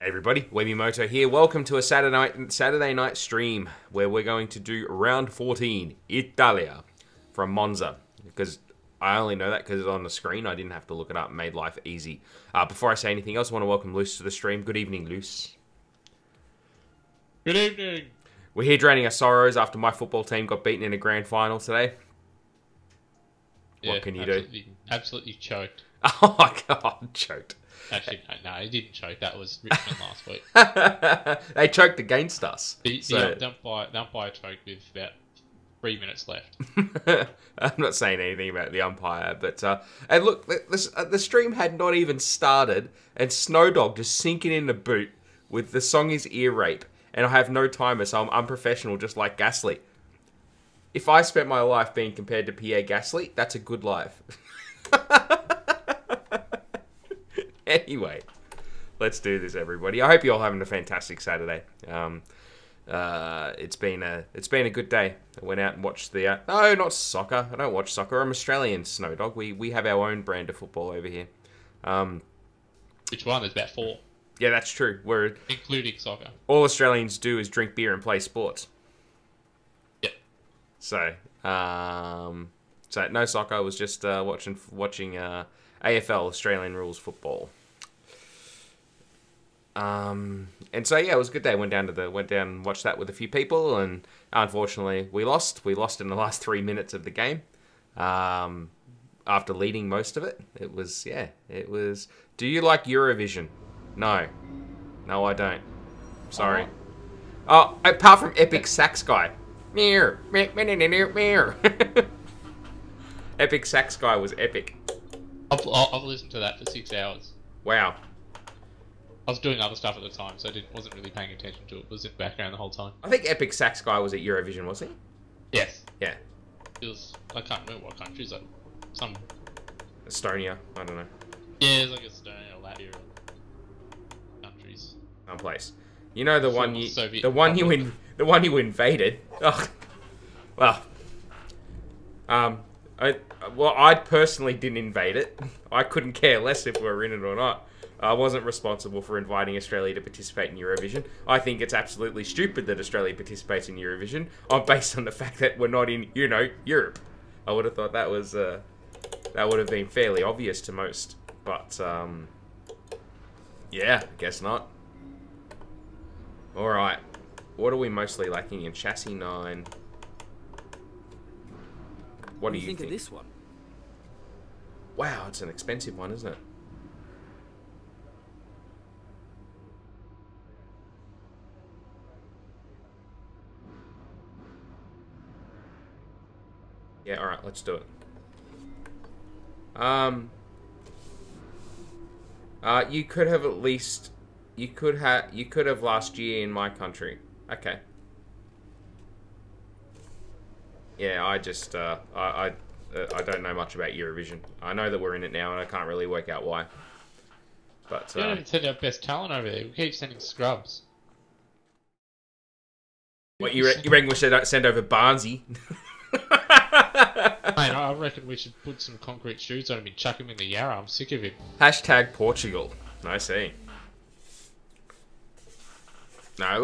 Hey everybody, Webimoto here. Welcome to a Saturday night stream where we're going to do round 14, Italia, from Monza. Because I only know that because it's on the screen. I didn't have to look it up. It made life easy. Before I say anything else, I want to welcome Luce to the stream. Good evening, Luce. Good evening. We're here draining our sorrows after my football team got beaten in a grand final today. Yeah, what can you do? Absolutely choked. Oh my god, choked. Actually, no, he didn't choke. That was Richmond last week. They choked against us. The umpire choked with about 3 minutes left. I'm not saying anything about the umpire, but and look, the stream had not even started, and Snowdog just sinking in the boot with the song is ear rape, and I have no timer, so I'm unprofessional, just like Gasly. If I spent my life being compared to Pierre Gasly, that's a good life. Anyway, let's do this, everybody. I hope you're all having a fantastic Saturday. It's been a good day. I went out and watched the no, not soccer. I don't watch soccer. I'm Australian, Snowdog. We have our own brand of football over here. Which one? There's about 4. Yeah, that's true. We're including soccer. All Australians do is drink beer and play sports. Yeah. So no soccer. I was just watching AFL, Australian rules football. And so yeah, it was a good day. Went down and watched that with a few people, and unfortunately we lost. We lost in the last 3 minutes of the game. After leading most of it. It was. Do you like Eurovision? No, I don't. Sorry. Oh, apart from Epic Sax Guy. Epic Sax Guy was epic. I've listened to that for 6 hours. Wow. I was doing other stuff at the time, so I wasn't really paying attention to it. It was in the background the whole time. I think Epic Sax Guy was at Eurovision, was he? Yes. Yeah. It was. I can't remember what country. Like some Estonia. I don't know. Yeah, it's like Estonia, Latvia, countries. Some place. You know the one you invaded. Oh. Well, I personally didn't invade it. I couldn't care less if we were in it or not. I wasn't responsible for inviting Australia to participate in Eurovision. I think it's absolutely stupid that Australia participates in Eurovision, based on the fact that we're not in, Europe. I would have thought that was that would have been fairly obvious to most, but yeah, I guess not. All right, what are we mostly lacking in? Chassis 9. What do you think of this one? Wow, it's an expensive one, isn't it? Yeah, all right, let's do it. You could have at least, you could have last year in my country. Okay. Yeah, I just, I don't know much about Eurovision. I know that we're in it now, and I can't really work out why. But we don't even send our best talent over there. We keep sending scrubs. What you reckon we should send over Barnsey? Mate, I reckon we should put some concrete shoes on him and chuck him in the Yarra. I'm sick of him. Hashtag Portugal. I see. No, I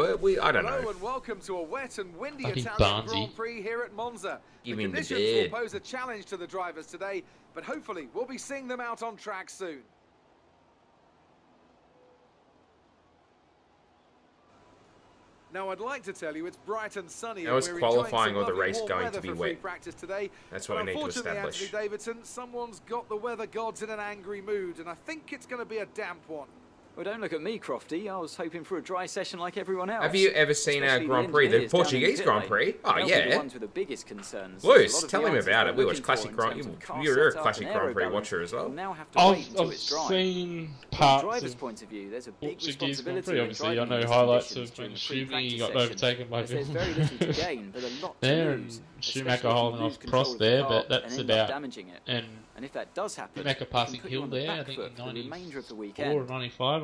don't know. Hello and welcome to a wet and windy Fucking Italian Barnsey. Grand Prix here at Monza. You The mean the conditions beard. will pose a challenge to the drivers today, but hopefully we'll be seeing them out on track soon. Now, I'd like to tell you it's bright and sunny. Now, is and we're qualifying enjoying or the some race lovely going warm to be weather for free wet? practice today. That's what I need to Unfortunately, establish. Anthony Davidson, someone's got the weather gods in an angry mood, and I think it's going to be a damp one. Well, don't look at me, Crofty. I was hoping for a dry session like everyone else. Have you ever seen our Especially Grand Prix, the engineers down in Portuguese pit Grand lane. Prix? Oh, They'll be the yeah. ones with the biggest concerns. Luce, A lot of tell the him answers about we're it. We watch looking classic for in Grand terms of car You're a setup classic and Grand Prix aerobalance watcher as well. will now have to wait until I've it's dry. seen From the parts driver's of point of view, there's a big Portuguese Grand responsibility Prix. in Obviously, I driving know in these highlights conditions of during when the free Schumi practice got session, overtaken by as there's Villeneuve. very little to gain, but a lot to There, lose, and especially Schumacher if you holding lose off control Prost of the there, car but that's and end about. up damaging it. And And if that does happen, Schumacher it passing can put you Hill on the there, I back think foot in for the remainder of the 94 weekend. or 95.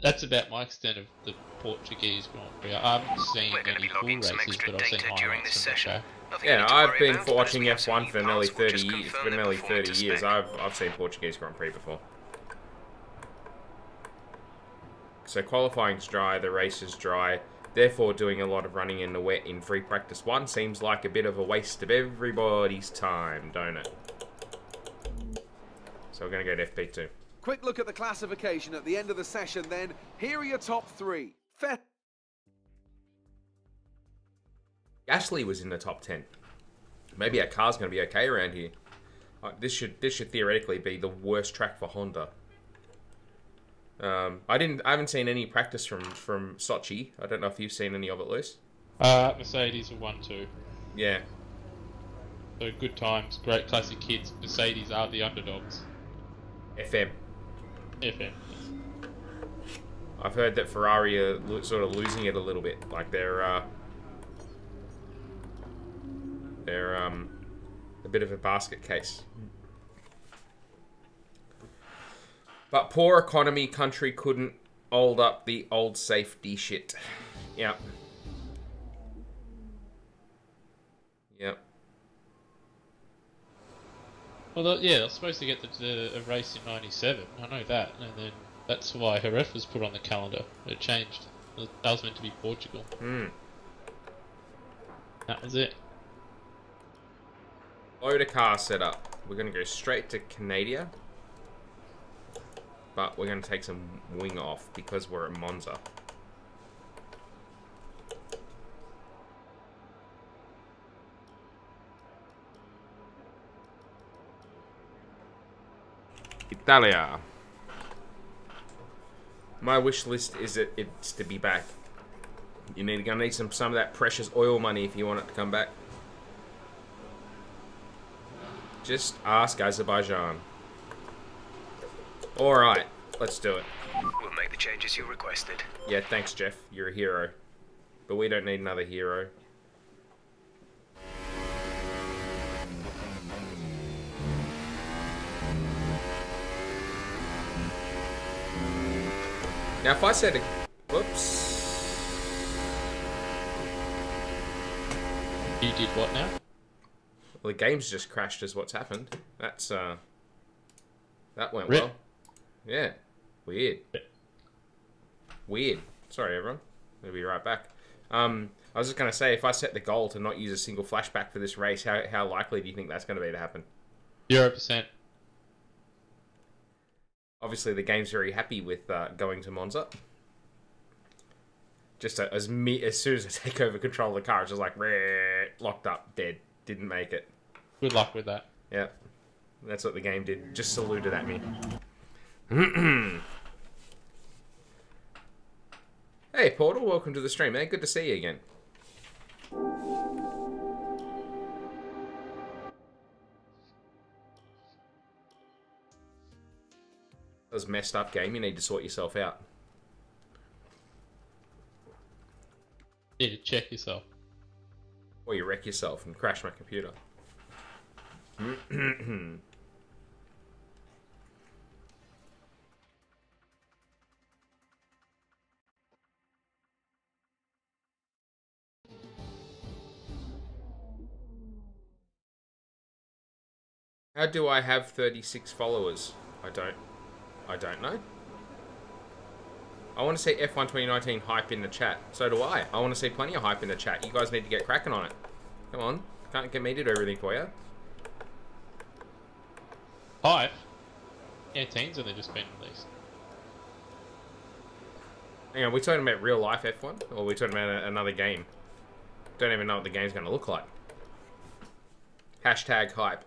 That's about my extent of the Portuguese Grand Prix. I haven't seen any full races, but I've seen highlights from the track. Yeah, I've been watching F1 for nearly 30 years. For nearly 30 years, I've seen Portuguese Grand Prix before. So qualifying's dry, the race is dry. Therefore, doing a lot of running in the wet in free practice 1 seems like a bit of a waste of everybody's time, don't it? So we're going to go to FP2. Quick look at the classification at the end of the session then. Here are your top 3. Gasly was in the top 10. Maybe our car's going to be okay around here. This should theoretically be the worst track for Honda. I haven't seen any practice from Sochi. I don't know if you've seen any of it, Luce. Mercedes are 1-2. Yeah. So good times, great classic kids. Mercedes are the underdogs. FM. FM. I've heard that Ferrari are sort of losing it a little bit. Like they're a bit of a basket case. But poor economy country couldn't hold up the old safety shit. Yep. Yep. Well, yeah, they're supposed to get a race in '97. I know that, and then that's why Jerez was put on the calendar. It changed. That was meant to be Portugal. That was it. Load a car setup. We're going to go straight to Canada. But we're going to take some wing off because we're at Monza. Italia. My wish list is it's to be back. You're going to need some of that precious oil money if you want it to come back. Just ask Azerbaijan. Alright, let's do it. We'll make the changes you requested. Yeah, thanks, Jeff. You're a hero. But we don't need another hero. Now, if I said... Whoops. You did what now? Well, the game's just crashed is what's happened. That's, that went Rip. well. Yeah. Weird. Weird. Sorry, everyone. We'll be right back. I was just going to say, if I set the goal to not use a single flashback for this race, how likely do you think that's going to be to happen? 0%. Obviously, the game's very happy with going to Monza. Just as soon as I take over control of the car, it's just like, locked up, dead. Didn't make it. Good luck with that. Yeah. That's what the game did. Just saluted at me. Hey, Portal, welcome to the stream, man. Good to see you again. That was a messed up game. You need to sort yourself out. You need to check yourself. Or you wreck yourself and crash my computer. How do I have 36 followers? I don't know. I want to see F1 2019 hype in the chat. So do I. I want to see plenty of hype in the chat. You guys need to get cracking on it. Come on. Can't get me to do everything for you. Hype? Yeah, teams only just been released. Hang on, are we talking about real life F1? Or are we talking about another game? Don't even know what the game's going to look like. Hashtag hype.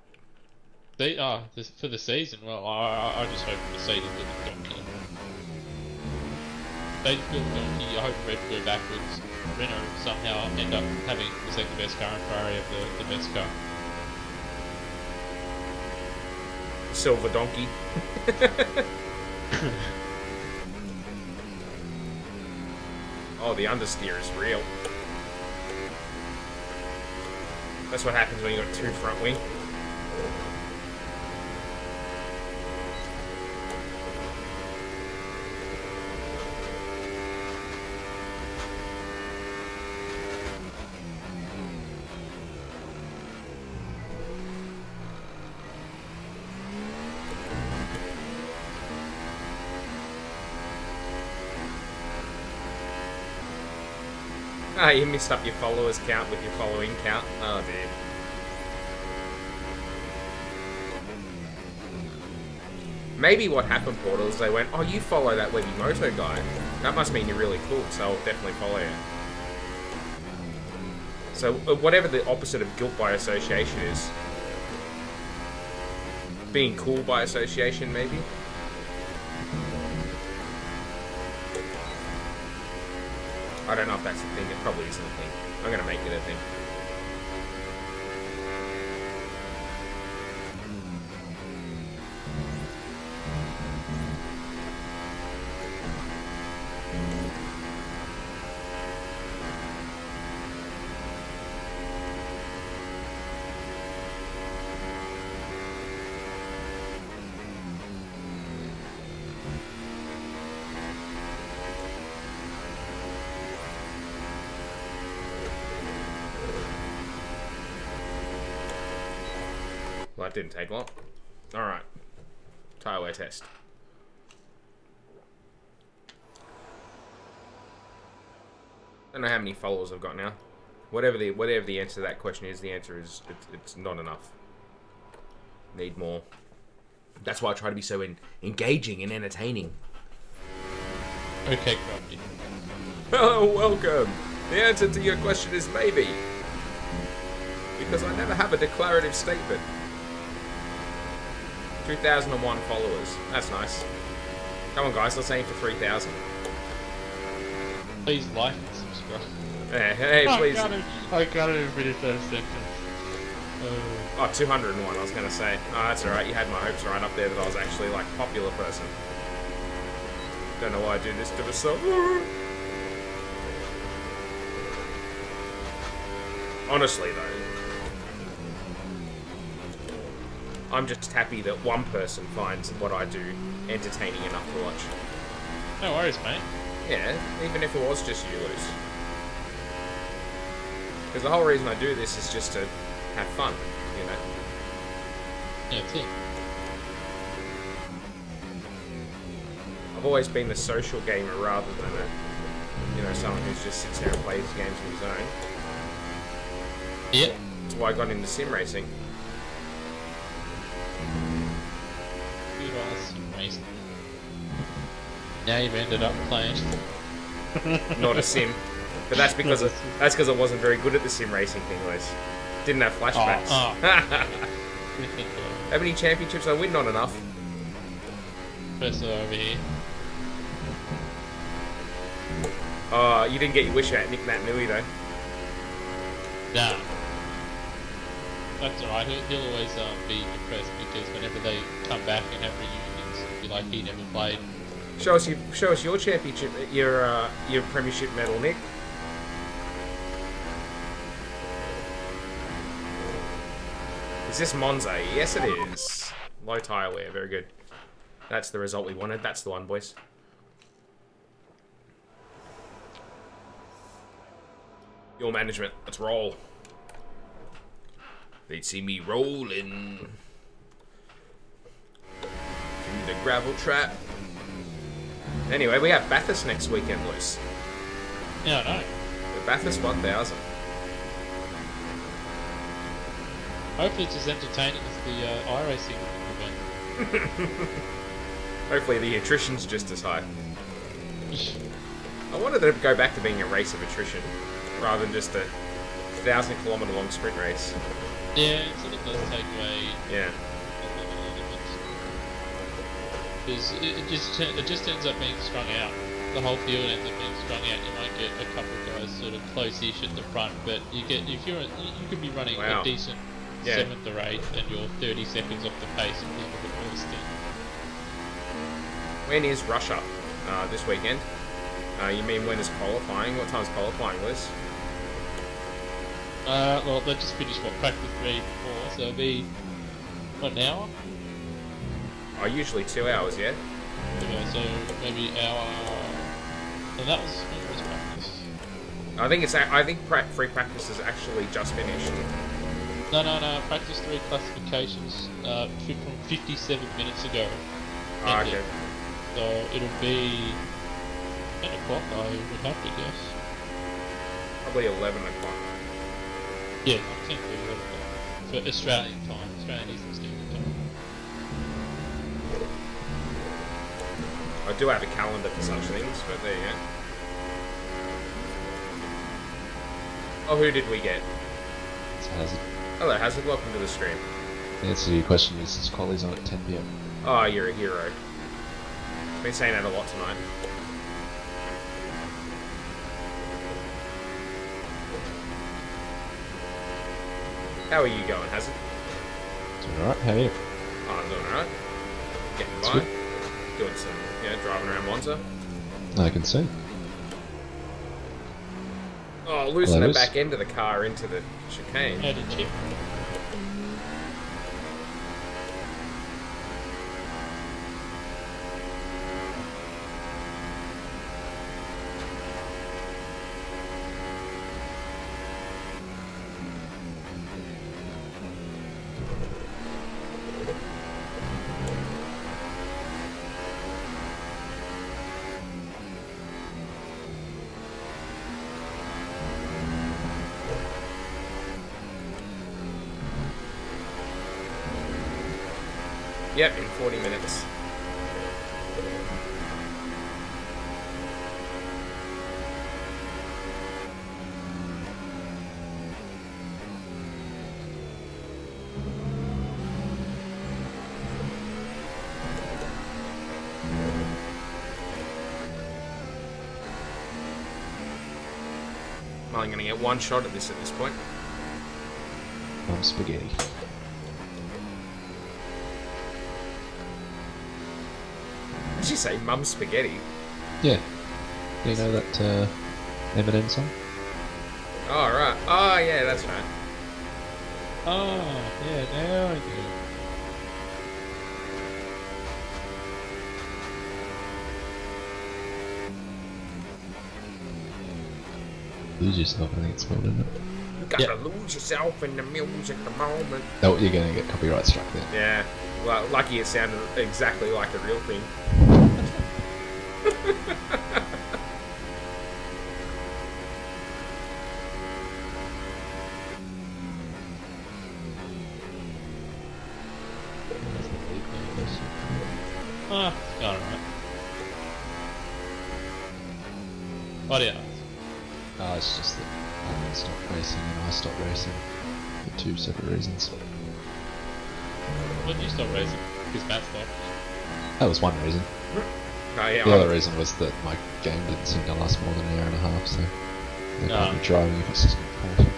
For the season, well, I just hope Mercedes build a donkey. They build a donkey, I hope Red go backwards. Renault somehow end up having the second best car and Ferrari have the best car. Silver donkey. Oh, the understeer is real. That's what happens when you got two front wing. Ah, you missed up your followers count with your following count. Oh dear. Maybe what happened, Portal, is they went, oh, you follow that Webby Moto guy. That must mean you're really cool, so I'll definitely follow you. So, whatever the opposite of guilt by association is. Being cool by association, maybe? I don't know if that's a thing. It probably isn't a thing. I'm going to make it a thing. Well, that didn't take long. Alright. Tyre wear test. I don't know how many followers I've got now. Whatever the answer to that question is, the answer is it's not enough. Need more. That's why I try to be so engaging and entertaining. Okay, Crafty. Hello, welcome. The answer to your question is maybe. Because I never have a declarative statement. 2001 followers. That's nice. Come on, guys. Let's aim for 3,000. Please like and subscribe. Hey, please. I can't even finish that sentence. Oh, 201, I was going to say. Oh, that's alright. You had my hopes right up there that I was actually, like, a popular person. Don't know why I do this to myself. Honestly, though. I'm just happy that one person finds what I do entertaining enough to watch. No worries, mate. Yeah, even if it was just you, Luce. Because the whole reason I do this is just to have fun, you know? Yeah, that's it. I've always been the social gamer rather than someone who just sits there and plays games on his own. Yep. That's why I got into sim racing. Good old sim racing. Now you've ended up playing. Not a sim. But that's because I wasn't very good at the sim racing thing, Liz. Didn't have flashbacks. How many championships I win? Not enough. Professor over here. Oh, you didn't get your wish out, Nick Nat Nui, though. Nah. That's alright, he'll always be depressed because whenever they come back and have reunions, it'll be like he never played. Show us your championship, your premiership medal, Nick. Is this Monza? Yes, it is. Low tyre wear, very good. That's the result we wanted. That's the one, boys. Your management, let's roll. They'd see me rolling through the gravel trap. Anyway, we have Bathurst next weekend, Luce. Yeah, I know. The Bathurst 1000. Hopefully it's as entertaining as the iRacing event. Hopefully the attrition's just as high. I wanted to go back to being a race of attrition, rather than just a 1,000-kilometre long sprint race. Yeah, it sort of does take away. Yeah. Because it just ends up being strung out. The whole field ends up being strung out. You might get a couple of guys sort of close-ish at the front, but you could be running a decent 7th or 8th, and you're 30 seconds off the pace of people that want to stint. When is Russia? This weekend? You mean when is qualifying? What time's qualifying, Liz? Well, they just finished practice 3 before, so it'll be an hour. Oh, usually 2 hours, yeah. Yeah, so maybe hour. And that was practice. I think free practice is actually just finished. No. Practice 3 classifications from 57 minutes ago. Oh, okay. So it'll be 10 o'clock, I would have to guess. Probably 11 o'clock. Yeah, I'm 10:30 for Australian time, Australian Eastern Standard Time. I do have a calendar for such things, but there you go. Oh, who did we get? It's Hazard. Hello, Hazard. Welcome to the stream. The answer to your question is his quality's on at 10 PM. Oh, you're a hero. Been saying that a lot tonight. How are you going, Hazard? Doing alright, how are you? Oh, I'm doing alright. Getting That's by. good. Doing some, driving around Monza. I can see. Oh, losing Hello, the back end of the car into the chicane. How did you? Yep, in 40 minutes. I'm only going to get one shot at this point. Spaghetti. Did you say Mum Spaghetti? Yeah. Do you know that Eminem song? Oh, right. Oh, yeah, that's right. Oh, yeah, now I do. Lose yourself, I think it's called, isn't it? You gotta lose yourself in the music the moment. Oh, you're going to get copyright struck there. Yeah. Well, lucky it sounded exactly like the real thing. Ah, it's going alright. What else? It's just that Alan stopped racing and I stopped racing for two separate reasons. When did you stop racing? Because Matt stopped. That was one reason. Oh, yeah, The other reason was that my game didn't seem to last more than an hour and a half, so I can't be driving if it's just going to crash.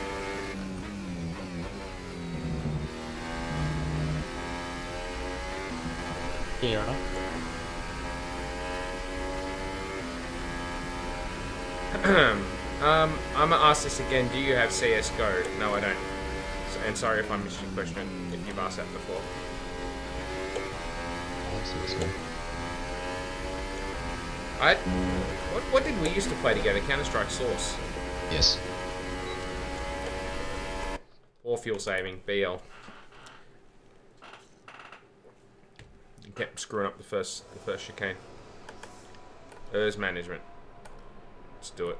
Fair enough. I'm gonna ask this again. Do you have CS:GO? No, I don't. And sorry if I missed your question. If you've asked that before. What did we used to play together? Counter-Strike Source. Yes. Or fuel saving. BL. You kept screwing up the first chicane. ERS management. Let's do it.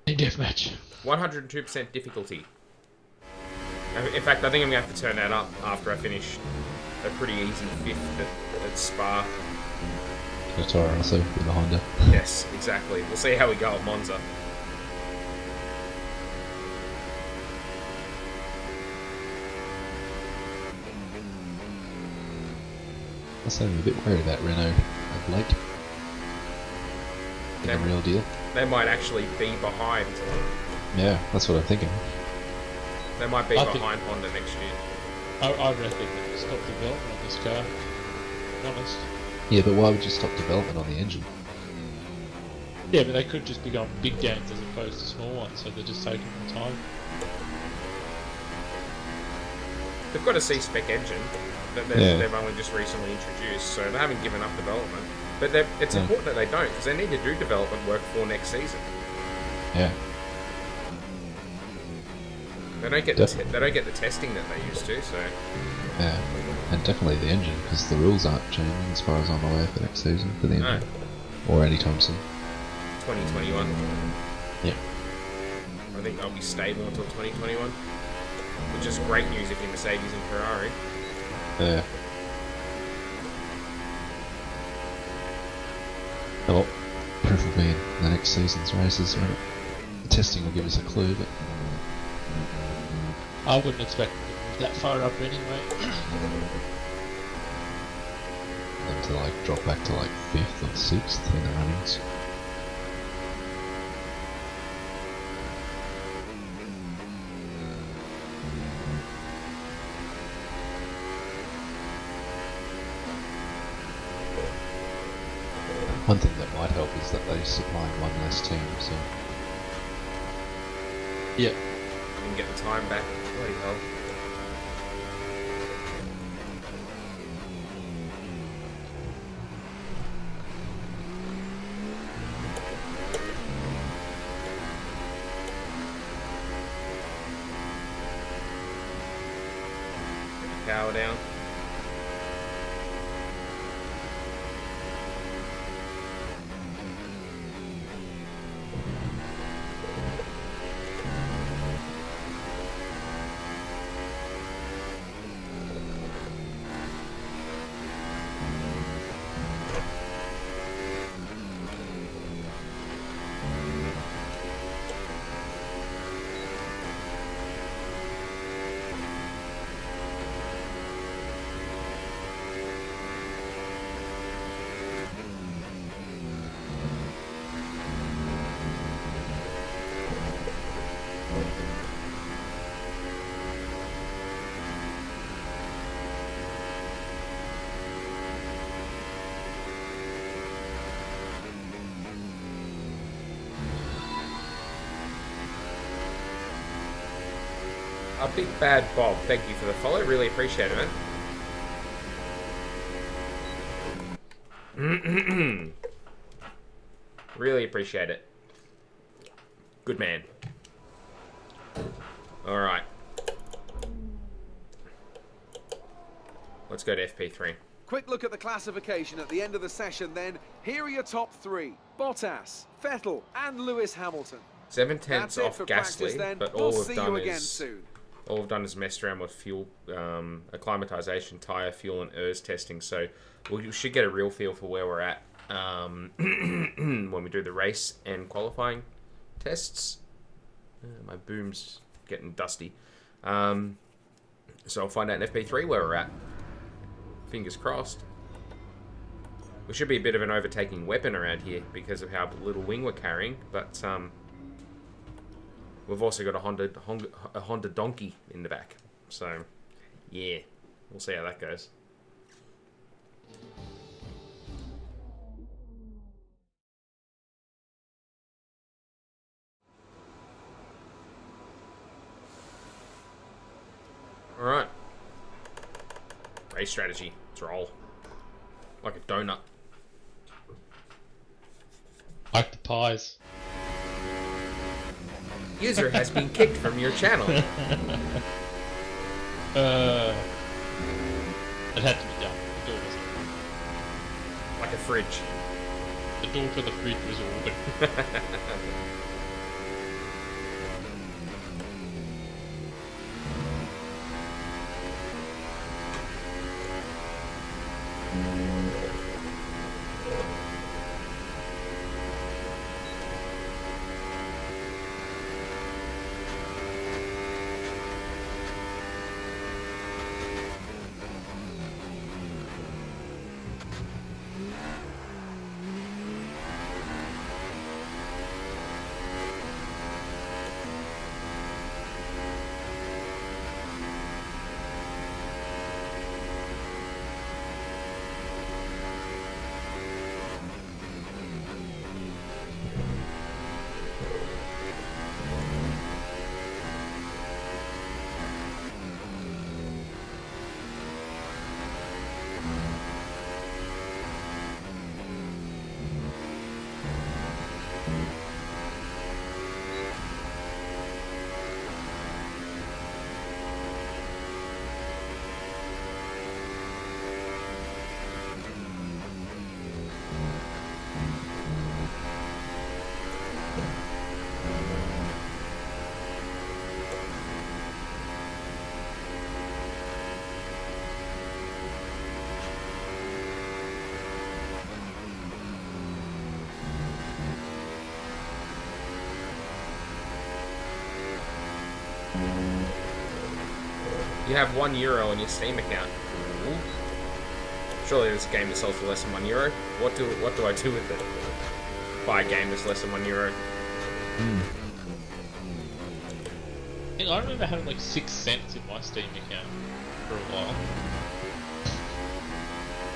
Deathmatch. 102% difficulty. In fact, I think I'm going to have to turn that up after I finish a pretty easy fifth at Spa. Toro also with the Honda. Yes, exactly. We'll see how we go at Monza. I'm a bit worried about Renault of late. The real deal. They might actually be behind. Yeah, that's what I'm thinking. They might be behind Honda next year. I reckon they just stop development on this car. To be honest. Yeah, but why would you stop development on the engine? Yeah, but they could just be going big games as opposed to small ones, so they're just taking their time. They've got a C-spec engine that they've only just recently introduced, so they haven't given up development. But it's important that they don't, because they need to do development work for next season. Yeah. They don't get the testing that they used to, so. Yeah, and definitely the engine, because the rules aren't changing as far as I'm aware for next season for the engine, or anytime soon. 2021. Yeah. I think they'll be stable until 2021, which is great news if you're Mercedes and Ferrari. Yeah. Well, proof will be in the next season's races when the testing will give us a clue, but I wouldn't expect them to move that far up anyway. them to like drop back to like 5th or 6th in the runnings. One thing that might help is that they supply one less team, so... Yeah. You can get the time back. Bloody hell. Power down. A Big Bad Bob, thank you for the follow. Really appreciate it, man. Really appreciate it. Good man. Alright. Let's go to FP3. Quick look at the classification at the end of the session then. Here are your top three. Bottas, Vettel and Lewis Hamilton. 7/10 off Gasly, but all we've done is messed around with fuel, acclimatization, tyre, fuel and ERS testing, so we should get a real feel for where we're at when we do the race and qualifying tests. My boom's getting dusty. So I'll find out in FP3 where we're at. Fingers crossed. We should be a bit of an overtaking weapon around here because of how little wing we're carrying, but we've also got a Honda Donkey in the back. So, yeah, we'll see how that goes. Alright. Race strategy. Let's roll. Like a donut. Like the pies. User has been kicked from your channel. It had to be done. The door was open. Like a fridge. The door to the fridge was open. You have €1 on your Steam account. Ooh. Surely there's a game that sells for less than €1. What do I do with it? Buy a game that's less than €1. I remember having like 6 cents in my Steam account for a while.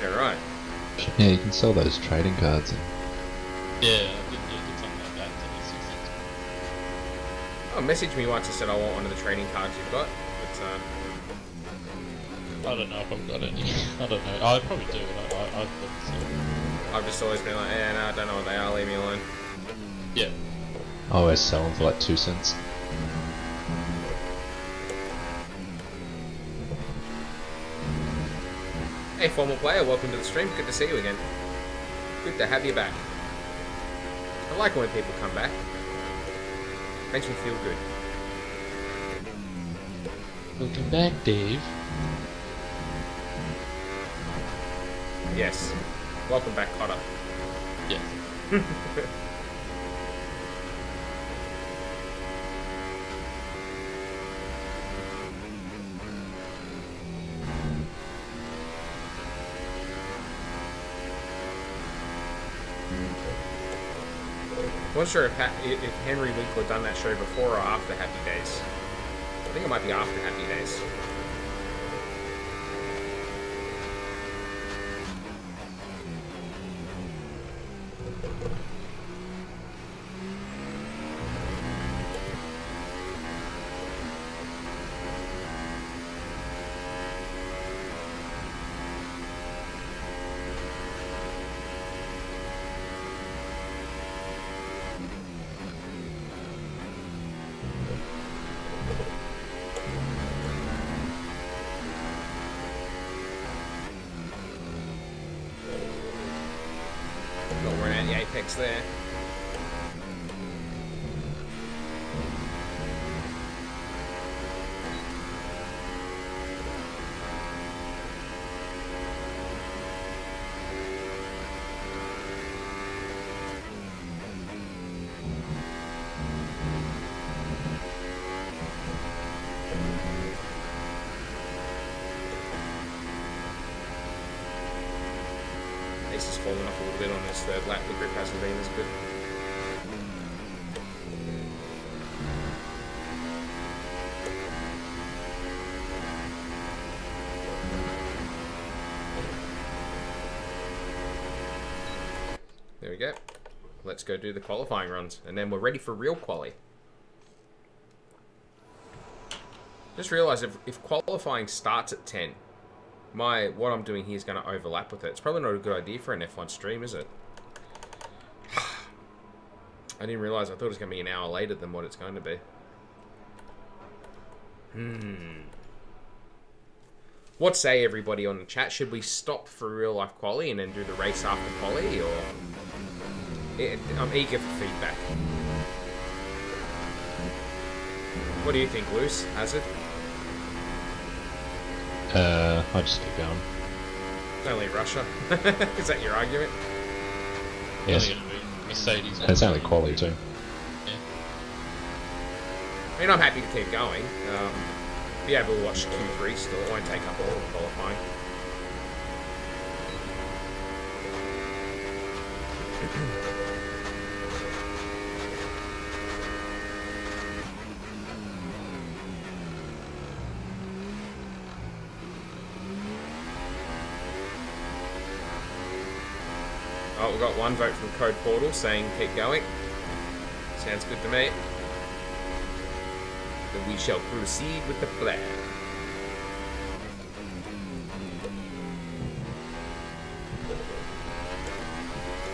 Yeah, right. Yeah, you can sell those trading cards. Yeah, I did something like that. It's only 6 cents. Oh, messaged me once and said I want one of the trading cards you've got. But, I don't know if I've got any. I don't know. I probably do. I've just always been like, no, I don't know what they are, leave me alone. Yeah. I always sell them for like 2 cents. Hey, former player, welcome to the stream. Good to see you again. Good to have you back. I like when people come back. Makes me feel good. Welcome back, Dave. Yes. Welcome back, Cotter. Yeah. I wasn't sure if Henry Winkler done that show before or after Happy Days. I think it might be after Happy Days. Not running out the apex there. Ace has fallen off a little bit on his third lap. The grip hasn't been as good. There we go. Let's go do the qualifying runs, and then we're ready for real quali. Just realised if qualifying starts at 10, what I'm doing here is going to overlap with it. It's probably not a good idea for an F1 stream, is it? I didn't realise. I thought it was going to be an hour later than what it's going to be. What say everybody on the chat? Should we stop for real life quali and then do the race after quali, or? I'm eager for feedback. What do you think, Luce? Has it? I'll just keep going. Only Russia. Is that your argument? Yes. Mercedes. It's only quality too. Yeah. I mean, I'm happy to keep going. Be able to watch Q3 still. It won't take up all of qualifying. Oh, we've got one vote from Code Portal saying keep going. Sounds good to me. Then we shall proceed with the plan.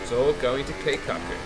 So, going to Keikaku.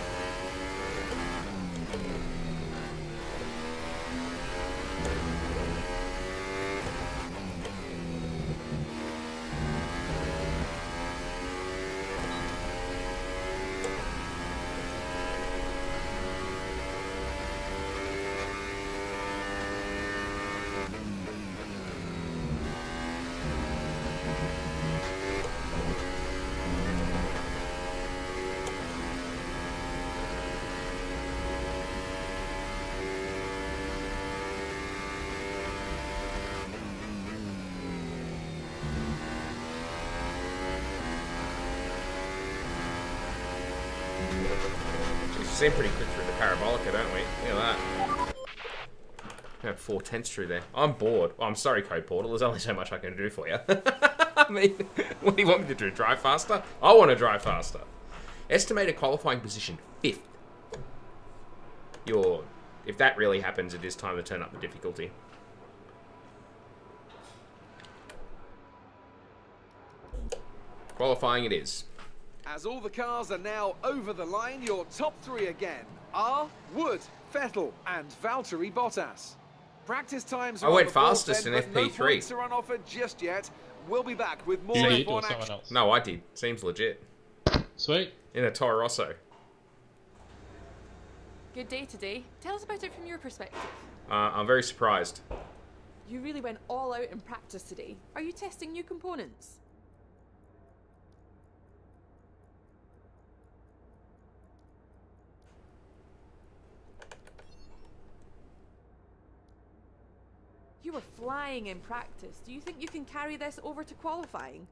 seem pretty quick through the parabolica, don't we? Look at that. About 4/10 through there. I'm bored. Oh, I'm sorry, Code Portal. There's only so much I can do for you. I mean, what do you want me to do? Drive faster? I want to drive faster. Estimated qualifying position 5th. If that really happens, it is time to turn up the difficulty. Qualifying it is. As all the cars are now over the line, your top 3 again are Wood, Vettel, and Valtteri Bottas. Practice times. I went fastest in FP3. No points are on offer just yet. We'll be back with more You did, F1 or someone action. else? No, I did. Seems legit. Sweet. In a Toro Rosso. Good day today. Tell us about it from your perspective. I'm very surprised. You really went all out in practice today. Are you testing new components? You were flying in practice. Do you think you can carry this over to qualifying?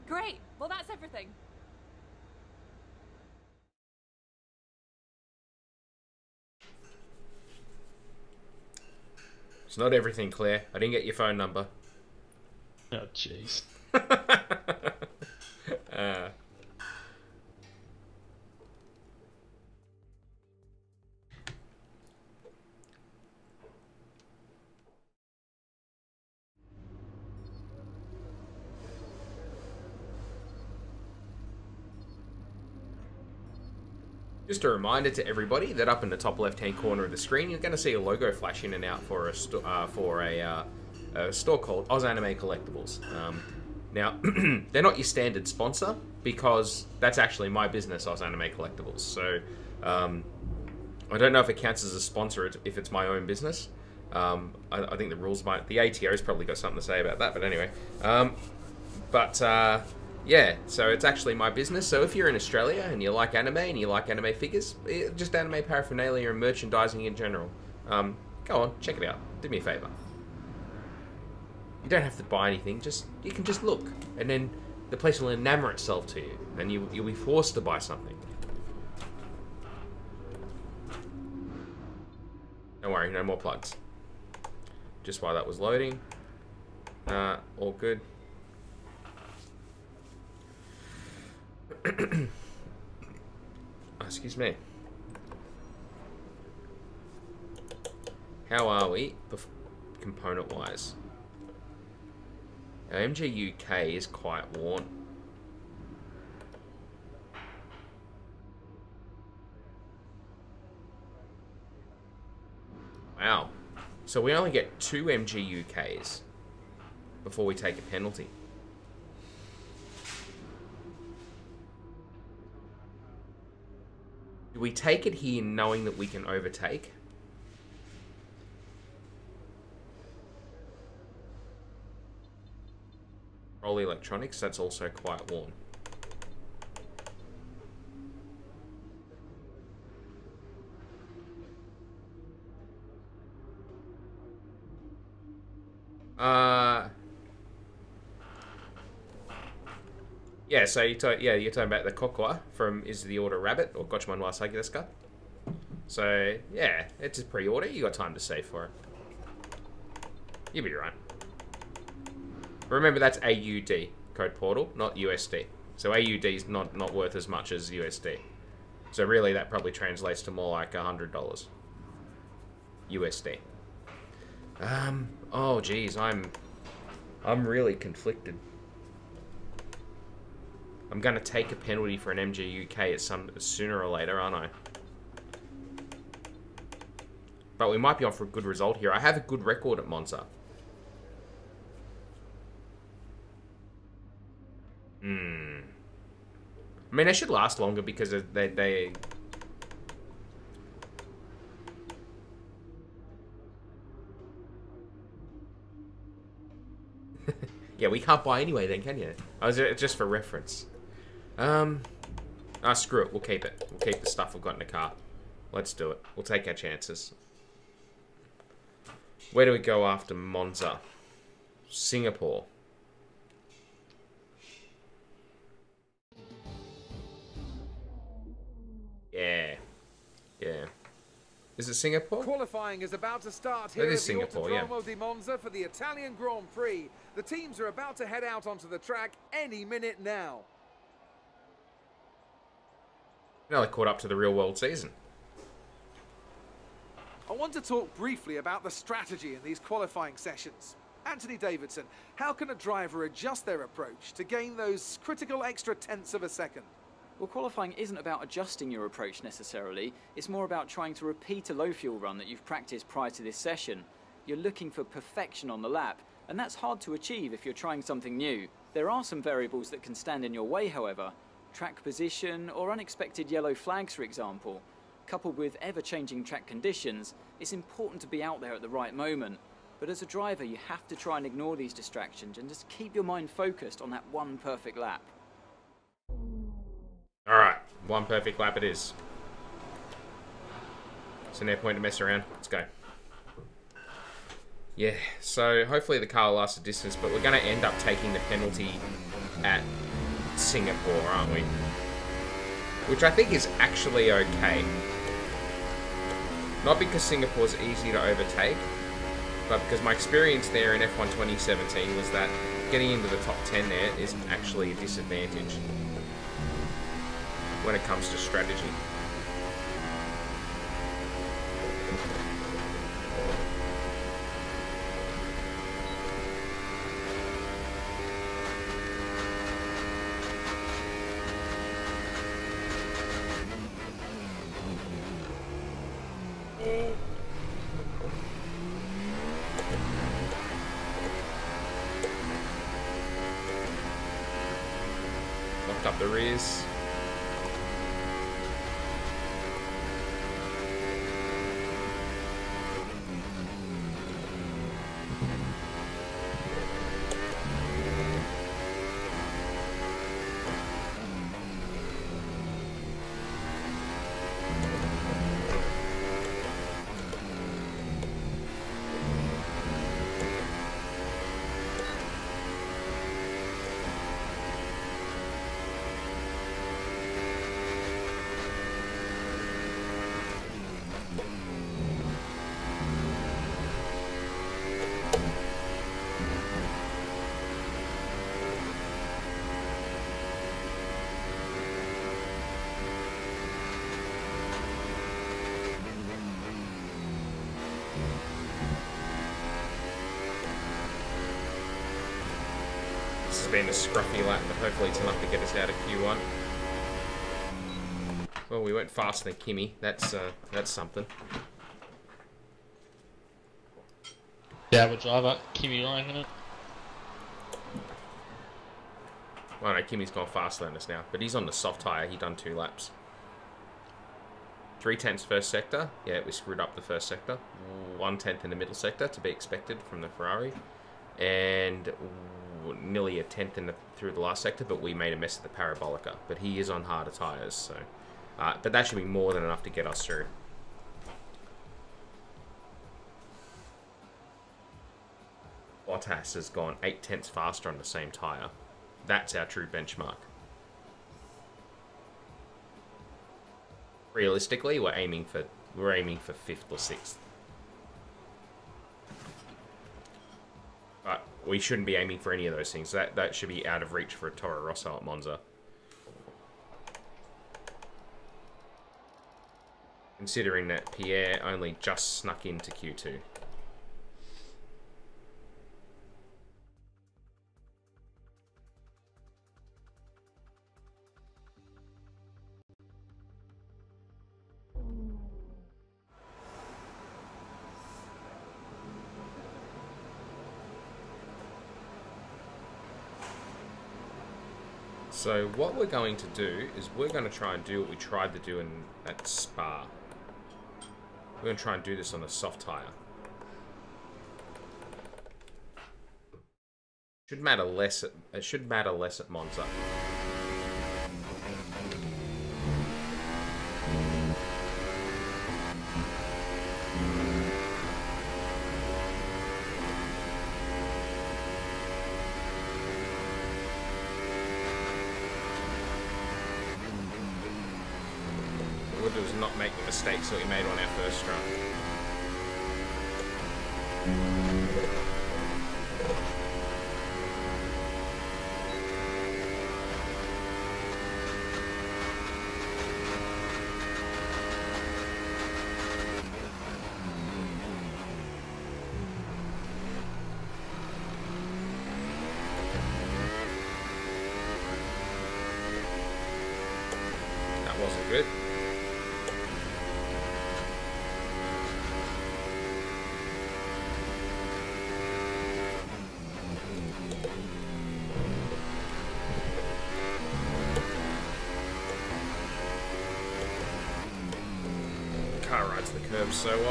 Great. Well, that's everything. It's not everything, Claire. I didn't get your phone number. Oh, jeez. Just a reminder to everybody that up in the top left-hand corner of the screen, you're going to see a logo flash in and out for a store called Oz Anime Collectibles. Now, they're not your standard sponsor because that's actually my business, Oz Anime Collectibles. So, I don't know if it counts as a sponsor if it's my own business. I think the rules might... The ATO's probably got something to say about that, but anyway. Yeah, so it's actually my business. So if you're in Australia and you like anime and you like anime figures, just anime paraphernalia and merchandising in general, go on, check it out. Do me a favour. You don't have to buy anything. You can just look, and then the place will enamour itself to you, and you'll be forced to buy something. Don't worry, no more plugs. Just while that was loading, all good. Excuse me. How are we component-wise? Our MG UK is quite worn. Wow. So we only get 2 MG UKs before we take a penalty. Do we take it here knowing that we can overtake? Roll electronics, that's also quite worn. Yeah, so you're talking about the Kokwa from Is the Order Rabbit, or Gochman Wasagi desu ka? So, yeah, it's a pre-order. You got time to save for it. You'll be right. Remember, that's AUD, Code Portal, not USD. So AUD is not worth as much as USD. So really, that probably translates to more like $100 USD. Oh geez, I'm really conflicted. I'm gonna take a penalty for an MG UK at sooner or later, aren't I? But we might be on for a good result here. I have a good record at Monza. I mean, they should last longer because they yeah, we can't buy anyway then, can you? Just for reference. Screw it. We'll keep it. We'll keep the stuff we've got in the car. Let's do it. We'll take our chances. Where do we go after Monza? Singapore. Yeah. Yeah. Is it Singapore? Qualifying is about to start here It is at the Singapore, yeah. Autodromo di Monza for the Italian Grand Prix. The teams are about to head out onto the track any minute now. Now they're caught up to the real world season. I want to talk briefly about the strategy in these qualifying sessions. Anthony Davidson, how can a driver adjust their approach to gain those critical extra tenths of a second? Well, qualifying isn't about adjusting your approach necessarily. It's more about trying to repeat a low fuel run that you've practiced prior to this session. You're looking for perfection on the lap, and that's hard to achieve if you're trying something new. There are some variables that can stand in your way, however. Track position or unexpected yellow flags, for example. Coupled with ever-changing track conditions, it's important to be out there at the right moment. But as a driver, you have to try and ignore these distractions and just keep your mind focused on that one perfect lap. Alright, one perfect lap it is. So no point to mess around. Let's go. Yeah, so hopefully the car will last a distance, but we're going to end up taking the penalty at Singapore, aren't we? Which I think is actually okay. Not because Singapore's easy to overtake, but because my experience there in F1 2017 was that getting into the top 10 there is actually a disadvantage when it comes to strategy. Locked up the rears. This has been a scruffy lap, but hopefully it's enough to get us out of Q1. Well, we went faster than Kimi. That's something. Yeah, but driver, Kimi Raikkonen. Well, no, Kimi's gone faster than us now, but he's on the soft tyre. He done 2 laps. 3/10 first sector. Yeah, we screwed up the first sector. 1/10 in the middle sector, to be expected from the Ferrari. And nearly a 10th through the last sector, but we made a mess of the Parabolica. But he is on harder tyres, so... but that should be more than enough to get us through. Bottas has gone 8/10 faster on the same tyre. That's our true benchmark. Realistically, we're aiming for 5th or 6th. But we shouldn't be aiming for any of those things. That should be out of reach for a Toro Rosso at Monza. Considering that Pierre only just snuck into Q2. So what we're going to do is we're going to try and do what we tried to do at Spa. We're going to try and do this on a soft tyre. Should matter less. It should matter less at Monza. objective was not make the mistakes that we made on our first run. Wasn't good. Car rides the curb so well.